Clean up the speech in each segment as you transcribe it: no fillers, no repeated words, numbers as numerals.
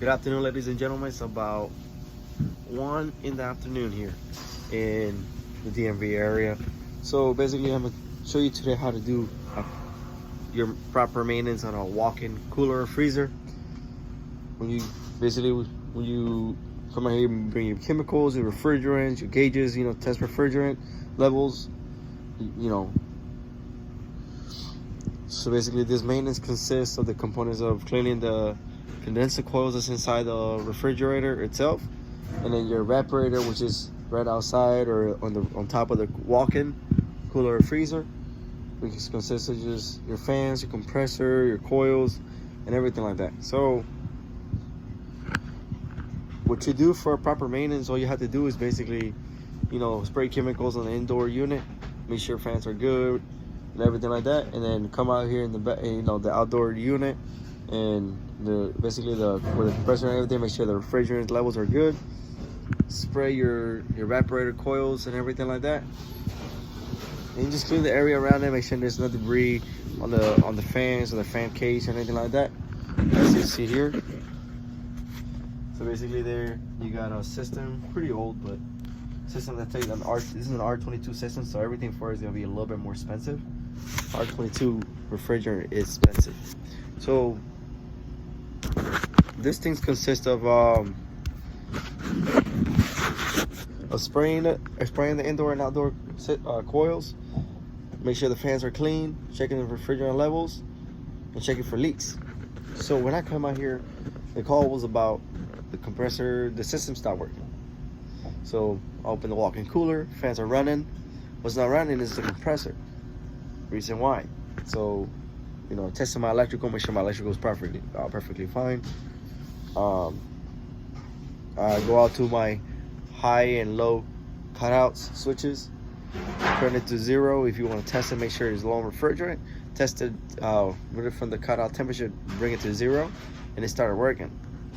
Good afternoon, ladies and gentlemen. It's about 1 in the afternoon here in the DMV area. So basically, I'm gonna show you today how to do your proper maintenance on a walk-in cooler or freezer. When you come out here and bring your chemicals, your refrigerants, your gauges, test refrigerant levels, So basically, this maintenance consists of the components of cleaning the condenser coils that's inside the refrigerator itself, and then your evaporator, which is right outside or on top of the walk-in cooler or freezer, which consists of just your fans, your compressor, your coils, and everything like that. So what you do for proper maintenance, all you have to do is basically, spray chemicals on the indoor unit, make sure fans are good and everything like that, and then come out here in the outdoor unit and basically the compressor and everything, make sure the refrigerant levels are good. Spray your evaporator coils and everything like that, and you just clean the area around it, make sure there's no debris on the fans or the fan case or anything like that, as you see here. So basically there you got a system, pretty old, but system that takes this is an R22 system, so everything for it is going to be a little bit more expensive. R22 refrigerant is expensive. So this thing consists of spraying the indoor and outdoor coils, make sure the fans are clean, checking the refrigerant levels, and checking for leaks. So when I come out here, the call was about the compressor, the system stopped working. So I open the walk-in cooler, fans are running. What's not running is the compressor. Reason why. So, testing my electrical, make sure my electrical is perfectly fine. I go out to my high and low cutouts switches, turn it to 0. If you want to test it, make sure it's low on refrigerant. Test it from the cutout temperature, bring it to 0, and it started working.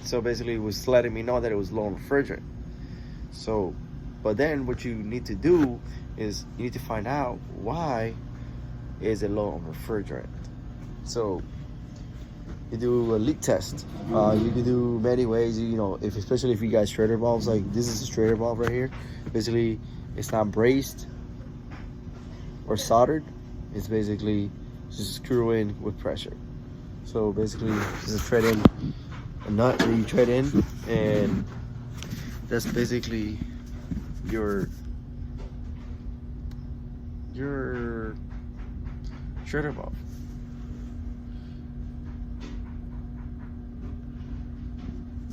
So basically, it was letting me know that it was low on refrigerant. So, but then what you need to do is you need to find out why is it low on refrigerant. So you do a leak test. You can do many ways. Especially if you got straighter valves, like this is a straighter valve right here. Basically, it's not braced or soldered. It's basically just screw in with pressure. So basically, just thread in a nut that you thread in, and that's basically your straighter valve.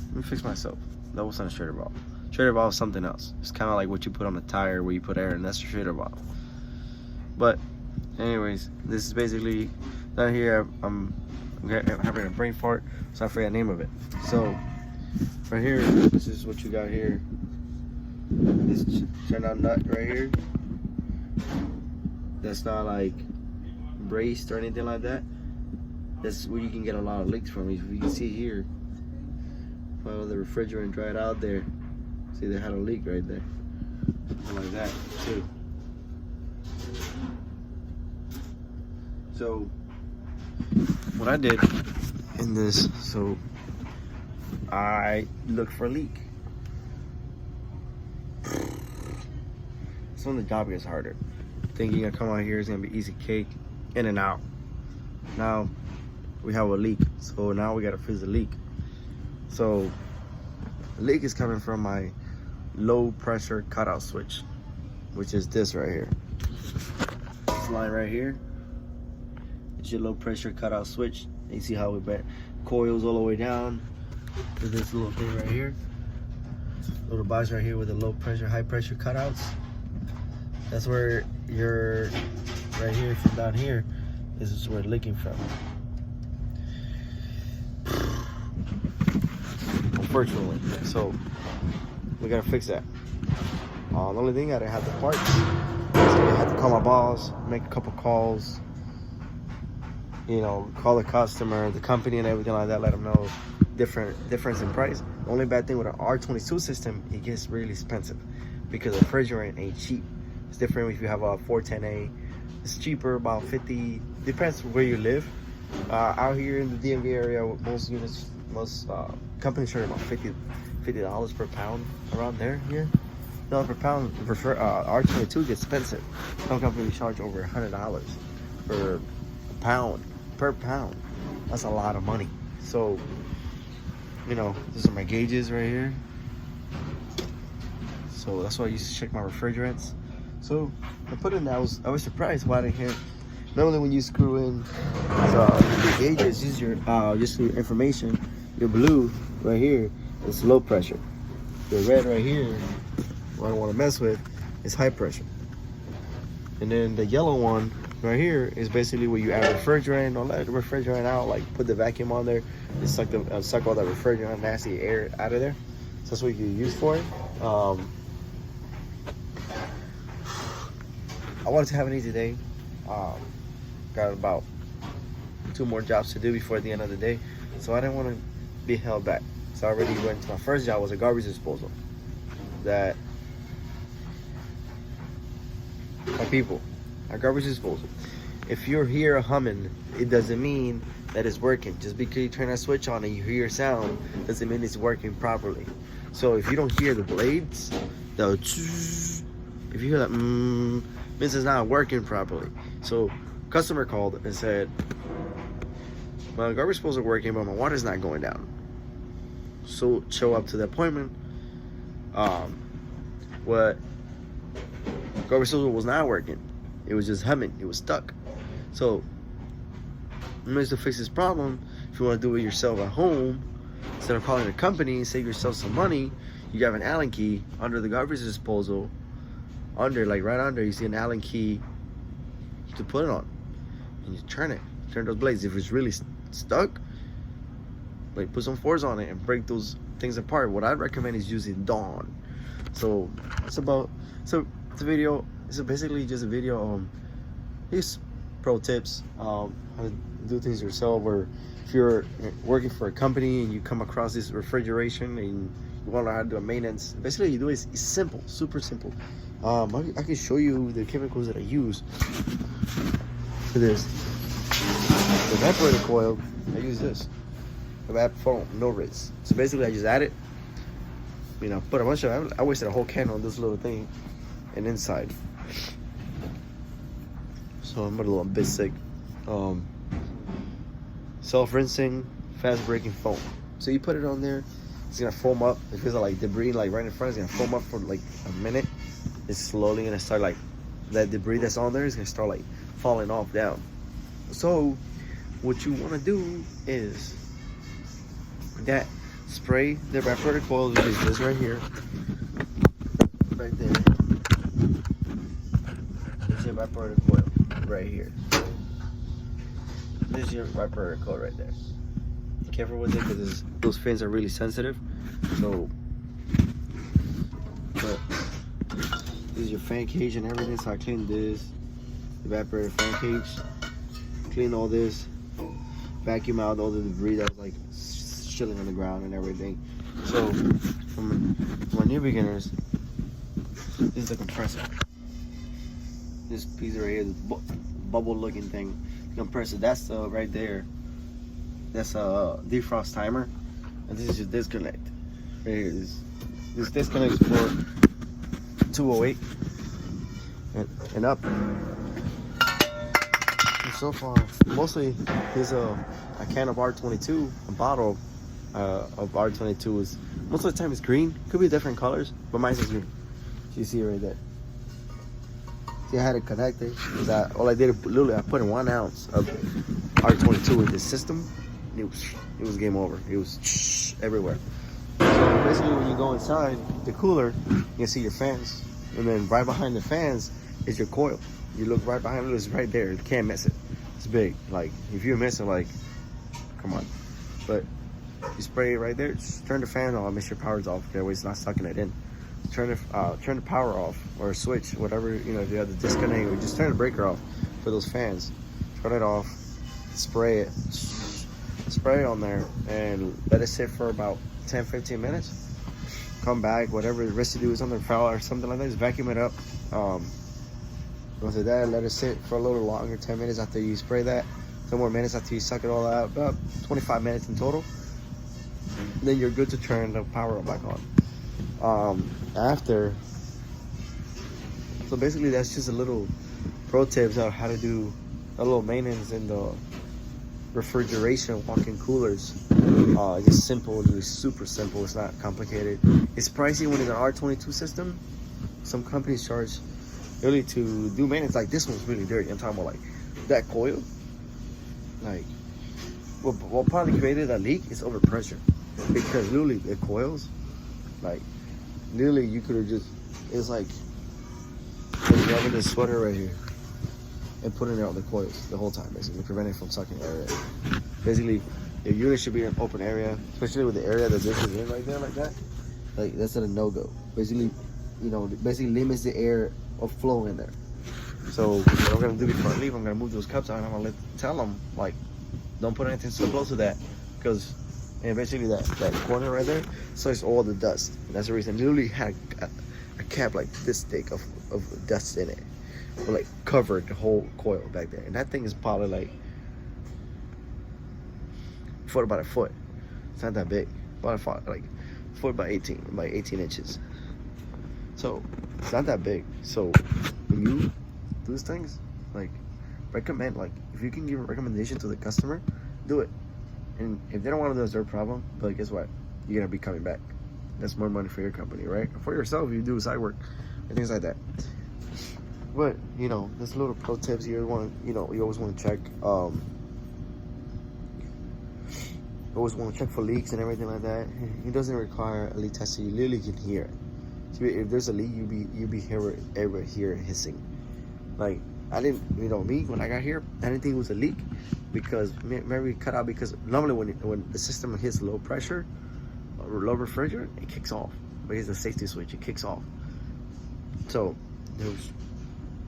Let me fix myself. That wasn't a straighter valve. Straighter valve is something else. It's kind of like what you put on a tire where you put air in. That's a straighter valve. But anyways, this is basically down here. I'm having a brain fart, so I forgot the name of it. So right here, this is what you got here. This turn out nut right here. That's not like braced or anything like that. That's where you can get a lot of leaks from. If you can see here, while the refrigerant dried out there, see they had a leak right there, like that too. So what I did in this, so I looked for a leak. It's when the job gets harder. Thinking I come out here is gonna be easy cake, in and out. Now we have a leak, so now we gotta fix the leak. So the leak is coming from my low pressure cutout switch, which is this right here. This line right here, it's your low pressure cutout switch. You see how we bent coils all the way down to this little thing right here. Little box right here with the low pressure, high pressure cutouts. That's where you're right here from down here. This is where it's leaking from. Unfortunately, so we gotta fix that. The only thing, I didn't have the parts, so I had to call my boss, make a couple calls, call the customer, the company, and everything like that. Let them know difference in price. The only bad thing with an R22 system, it gets really expensive because the refrigerant ain't cheap. It's different if you have a 410A. It's cheaper, about 50. Depends where you live. Out here in the DMV area, most companies charge about $50 per pound, around there. Yeah, $50 per pound. R22 gets expensive. Some companies charge over $100 for a pound per pound. That's a lot of money. So, you know, these are my gauges right here. So that's why I used to check my refrigerants. So I put in. I was surprised why I didn't hear. Normally when you screw in the gauges, just your information. Your blue right here is low pressure. The red right here, what I don't want to mess with, is high pressure. And then the yellow one right here is basically where you add refrigerant or let the refrigerant out, like put the vacuum on there and suck all that refrigerant, nasty air out of there. So that's what you use for it. I wanted to have an easy day. Got about 2 more jobs to do before the end of the day, so I didn't want to be held back. So I already went to my first job, was a garbage disposal. That my people, a garbage disposal. If you're here humming, it doesn't mean that it's working. Just because you turn that switch on and you hear sound doesn't mean it's working properly. So if you don't hear the blades, if you hear that means it's not working properly. So customer called and said, my garbage disposal is working, but my water's not going down. So show up to the appointment. What garbage disposal was not working. It was just humming. It was stuck. So in order to fix this problem, if you want to do it yourself at home, instead of calling a company and save yourself some money, you have an Allen key under the garbage disposal. Right under, you see an Allen key to put it on, and you turn those blades. If it's really stuck, like put some force on it and break those things apart. What I'd recommend is using Dawn. So it's a video. It's basically just a video on these pro tips, how to do things yourself, or if you're working for a company and you come across this refrigeration and you want to learn how to do a maintenance. Basically, you do it. It's simple, super simple. I can show you the chemicals that I use for this. The evaporator coil, I use this. Foam, no rinse. So basically, I just add it. You know, put a bunch of. I wasted a whole can on this little thing, and inside. So I'm a little bit sick. Self-rinsing, fast-breaking foam. So you put it on there. It's gonna foam up. If there's like debris like right in front, it's gonna foam up for like a minute. It's slowly gonna start like that debris that's on there is gonna start like falling off down. So what you wanna do is that spray the evaporator coil, which is this right here, right there. There's your evaporator coil right here. This is your evaporator coil right there. Be careful with it because those fins are really sensitive. So, but this is your fan cage and everything. So I cleaned this, the evaporator fan cage, clean all this, vacuum out all the debris that was like chilling on the ground and everything. So for my new beginners, this is the compressor. This piece right here, this bubble looking thing, the compressor. That's right there. That's a defrost timer, and this is your disconnect. Right here, this disconnect is for 208 and up. And so far, mostly there's a can of R22, a bottle of R22 is most of the time it's green. Could be different colors, but mine is green. You see it right there. See, I had it connected. All I did, literally, I put in 1 ounce of R22 in this system. It was game over. It was everywhere. So basically, when you go inside the cooler, you can see your fans, and then right behind the fans is your coil. You look right behind it; it's right there. You can't miss it. It's big. Like if you miss it, like come on. But you spray it right there. Just turn the fan on. Make sure your power's off. That way, it's not sucking it in. Turn the power off or switch, whatever, you know, if you have the disconnect, or just turn the breaker off for those fans. Turn it off, spray it on there, and let it sit for about 10-15 minutes. Come back, whatever the residue is on the foul or something like that, just vacuum it up. After that, let it sit for a little longer, 10 minutes after you spray that. 10 more minutes after you suck it all out, about 25 minutes in total. Then you're good to turn the power back on. After, so basically that's just a little pro tips on how to do a little maintenance in the refrigeration walk-in coolers. Just simple, just super simple. It's not complicated. It's pricey when it's an R22 system. Some companies charge really to do maintenance. Like this one's really dirty. I'm talking about like that coil. Like what probably created a leak is overpressure, because literally the coils, like literally you could have just, it's like grabbing this sweater right here and putting it on the coils the whole time, basically preventing it from sucking air. Basically, your unit should be in an open area, especially with the area that this is in right there, like that. Like that's a no-go. Basically, you know, basically limits the air of flow in there. So what I'm gonna do before I leave, I'm gonna move those cups out and I'm gonna tell them like, don't put anything so close to that, because basically that corner right there, so it's all the dust. And that's the reason. It literally had a cap like this thick of dust in it, but like covered the whole coil back there. And that thing is probably like about a foot. It's not that big. About a foot, like foot by 18 inches. So it's not that big. So when you do these things, like recommend, like if you can give a recommendation to the customer, do it. And if they don't want to do it, it's their problem. But guess what? You're gonna be coming back. That's more money for your company, right? For yourself, you do side work and things like that. But you know, there's little pro tips you want. You know, you always want to check. Always want to check for leaks and everything like that. It doesn't require a leak tester. You literally can hear it. So if there's a leak, you be hear hissing. Like I didn't, you know, me when I got here, I didn't think it was a leak, because maybe cut out, because normally when the system hits low pressure or low refrigerant, it kicks off. But it's a safety switch, it kicks off. So there was,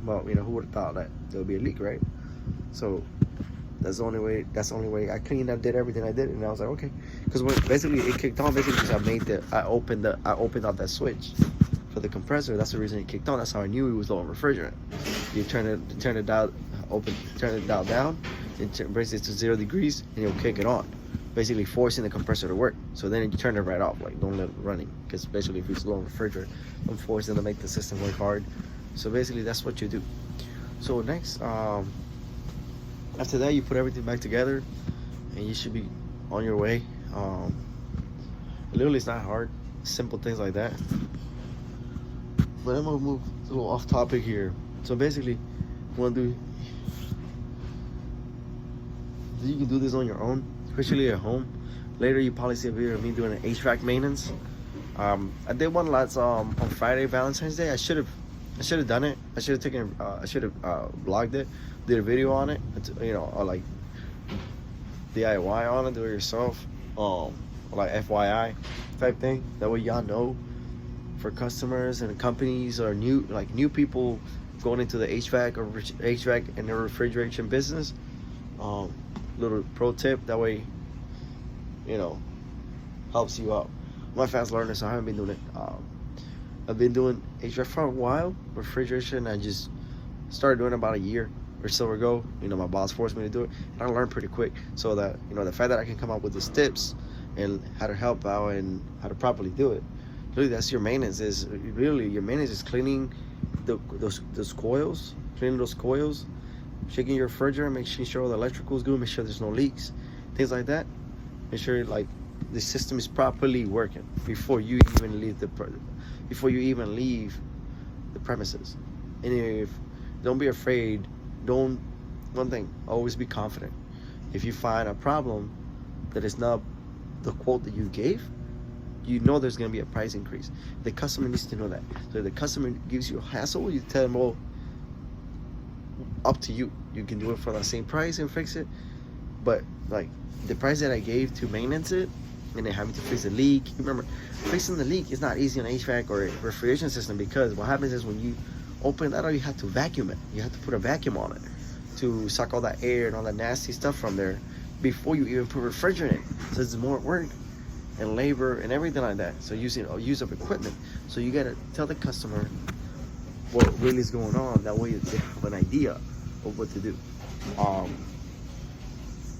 well, you know, who would have thought that there would be a leak, right? So that's the only way I cleaned up, did everything I did, and I was like, okay, because basically it kicked on basically because I opened up that switch for the compressor. That's the reason it kicked on. That's how I knew it was low on refrigerant. You turn it down, turn it down, and brings it to 0 degrees, and you'll kick it on, basically forcing the compressor to work. So then you turn it right off, like don't let it running, because basically if it's low on refrigerant, I'm forcing to make the system work hard. So basically that's what you do. So next, after that, you put everything back together, and you should be on your way. Literally, it's not hard. Simple things like that. But I'm gonna move a little off topic here. So basically, you can do this on your own, especially at home. Later, you probably see a video of me doing an HVAC maintenance. I did one last on Friday, Valentine's Day. I should have done it. I should have vlogged it, did a video on it, you know, or like DIY on it, do it yourself, or like FYI type thing. That way y'all know, for customers and companies or new people going into the HVAC and the refrigeration business. Little pro tip, that way, you know, helps you out. I'm a fast learner, so I haven't been doing it. I've been doing HVAC for a while. Refrigeration, I just started doing it about a year or so ago. You know, my boss forced me to do it, and I learned pretty quick. So that, you know, the fact that I can come up with these tips and how to help out and how to properly do it, really, that's your maintenance. Your maintenance is cleaning those coils, checking your refrigerator, making sure all the electrical is good, make sure there's no leaks, things like that. Make sure like the system is properly working before you even leave the premises. And don't be afraid. One thing, always be confident. If you find a problem that is not the quote that you gave, you know there's going to be a price increase. The customer needs to know that. So if the customer gives you a hassle, you tell them, well, up to you. You can do it for the same price and fix it. But like the price that I gave to maintenance it, and then having to fix a leak. Remember, fixing the leak is not easy on an HVAC or a refrigeration system, because what happens is when you open that up, you have to vacuum it. You have to put a vacuum on it to suck all that air and all that nasty stuff from there before you even put refrigerant in. So it's more work and labor and everything like that. So use of equipment. So you gotta tell the customer what really is going on. That way they have an idea of what to do.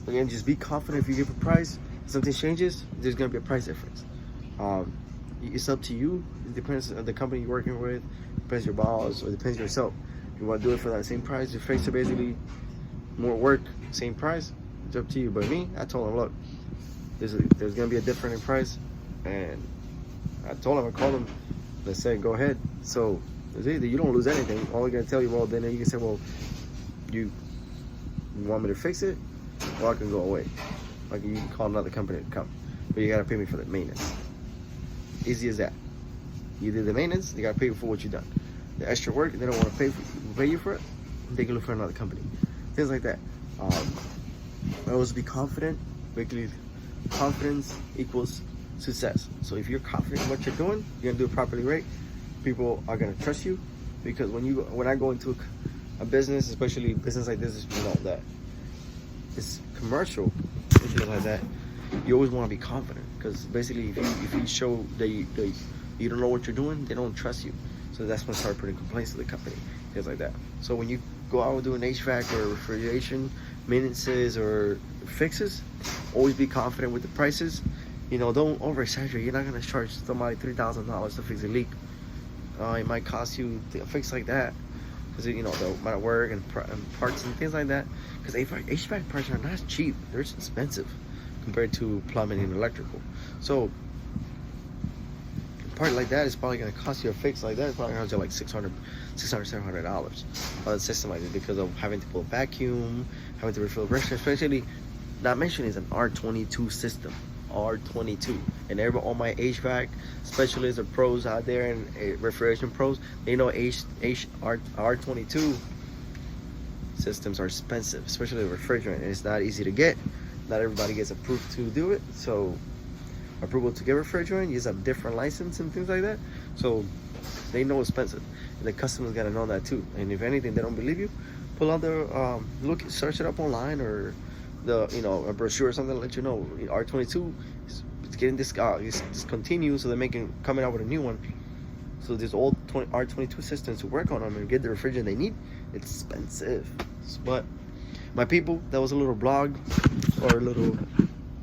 again, just be confident. If you give a price, if something changes, there's gonna be a price difference. It's up to you. It depends on the company you're working with, depends your boss, or depends yourself. If you want to do it for that same price, you face it basically more work, same price. It's up to you. But me, I told him, look, there's gonna be a difference in price, and I told him, I called him, they said go ahead. So it's either you don't lose anything. All I'm gonna tell you, well, then you can say, well, you want me to fix it, or I can go away. Like, you can call another company to come, but you gotta pay me for the maintenance. Easy as that. You did the maintenance, they gotta pay you for what you done. The extra work, they don't want to pay you for it, they can look for another company. Things like that. Always be confident. Basically, confidence equals success. So if you're confident in what you're doing, you're gonna do it properly, right? People are gonna trust you, because when I go into a business, especially a business like this, you know that it's commercial, things like that. You always want to be confident, because basically if you show that you don't know what you're doing, they don't trust you. So that's when I start putting complaints to the company, things like that. So when you go out doing HVAC or refrigeration maintenances or fixes, always be confident with the prices. You know, don't over exaggerate. You're not gonna charge somebody $3,000 to fix a leak. It might cost you a fix like that, because you know the amount of work and parts and things like that. Because HVAC parts are not cheap; they're expensive compared to plumbing and electrical. So a part like that is probably going to cost you a fix like that. It's probably going to cost you like $700 on a system like this, because of having to pull a vacuum, having to refill pressure, especially not mentioned is an R22 system. R22, and all my HVAC specialists or pros out there, and refrigeration pros, they know R22 systems are expensive, especially the refrigerant, and it's not easy to get. Not everybody gets approved to do it. So approval to get refrigerant, you just have different license and things like that. So they know it's expensive, and the customers gotta know that too. And if anything, they don't believe you, pull out the search it up online, or a brochure or something to let you know R22 is getting discontinued, so they're coming out with a new one. So this old R22 systems to work on them and get the refrigerant they need, it's expensive. But my people, that was a little blog or a little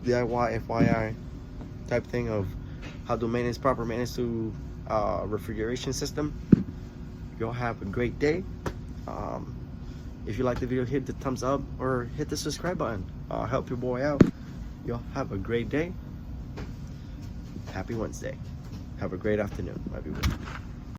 DIY FYI type thing of how to proper maintenance to refrigeration system. Y'all have a great day. If you like the video, hit the thumbs up or hit the subscribe button. Help your boy out. Y'all have a great day. Happy Wednesday. Have a great afternoon, my people.